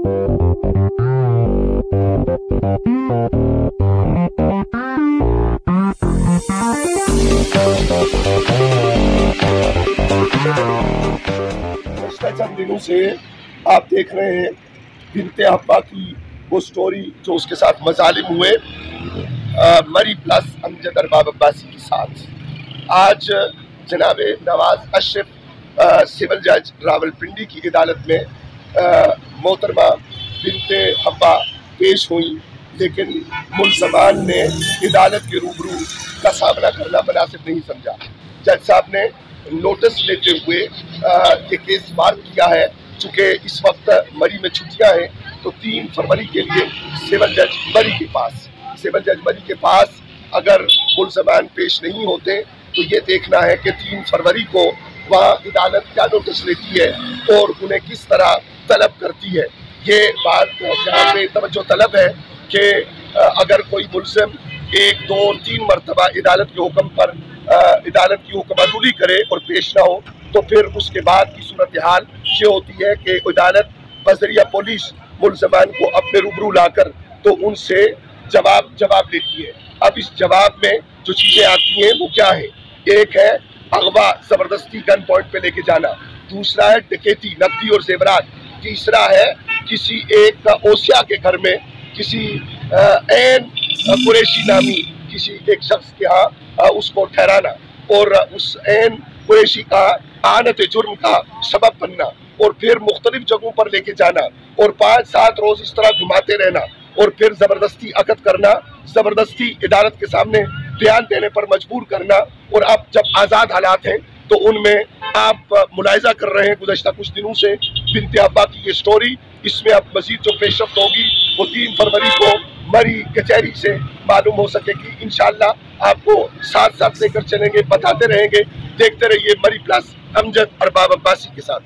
पिछले चंद दिनों से आप देख रहे हैं बिनते हब्बा की वो स्टोरी जो उसके साथ मजालिम हुए मरी प्लस अमजद अरबाब अब्बासी के साथ। आज जनाब नवाज अशरफ सिविल जज रावलपिंडी की अदालत में मोहतरमा बिनते हब्बा पेश हुई, लेकिन मुलजमान ने अदालत के रूबरू का सामना करना मुनासिब नहीं समझा। जज साहब ने नोटिस लेते हुए ये केस मार्क किया है। चूँकि इस वक्त मरी में छुट्टियां हैं तो 3 फरवरी के लिए सिविल जज मरी के पास अगर मुलजमान पेश नहीं होते तो ये देखना है कि 3 फरवरी को वहाँ अदालत क्या नोटिस लेती है और उन्हें किस तरह तलब करती है। ये बात यहाँ पे तवज्जो तलब है कि अगर कोई मुलजिम 1, 2 और 3 मरतबा अदालत के हुक्म पर अदालत की हुक्मअदुली करे और पेश ना हो तो फिर उसके बाद की सूरत हाल ये होती है कि अदालत बजरिया पुलिस मुलजमान को अपने रूबरू लाकर तो उनसे जवाब लेती है। अब इस जवाब में जो चीज़ें आती हैं वो क्या है? एक है अगवा, ज़बरदस्ती गन पॉइंट पे लेके जाना। दूसरा है डकैती, नकदी और जेवरात। तीसरा है किसी एक ओसिया के घर में किसी ऐन कुरैशी नामी किसी एक शख्स के यहाँ उसको ठहराना और उस ऐन कुरैशी का आनत जुर्म का सबब बनना और फिर मुख्तलिफ जगहों पर लेके जाना और 5-7 रोज इस तरह घुमाते रहना और फिर ज़बरदस्ती अकद करना, ज़बरदस्ती अदालत के सामने बयान देने पर मजबूर करना। और अब जब आज़ाद हालात हैं तो उनमें आप मुलाहिजा कर रहे हैं गुज़श्ता कुछ दिनों से बिनते हब्बा की ये स्टोरी। इसमें अब मज़ीद जो पेशरफ्त होगी वो 3 फरवरी को मरी कचहरी से मालूम हो सकेगी। इंशाअल्लाह आपको साथ साथ लेकर चलेंगे, बताते रहेंगे। देखते रहिए मरी प्लस अमजद अरबाब अब्बासी के साथ।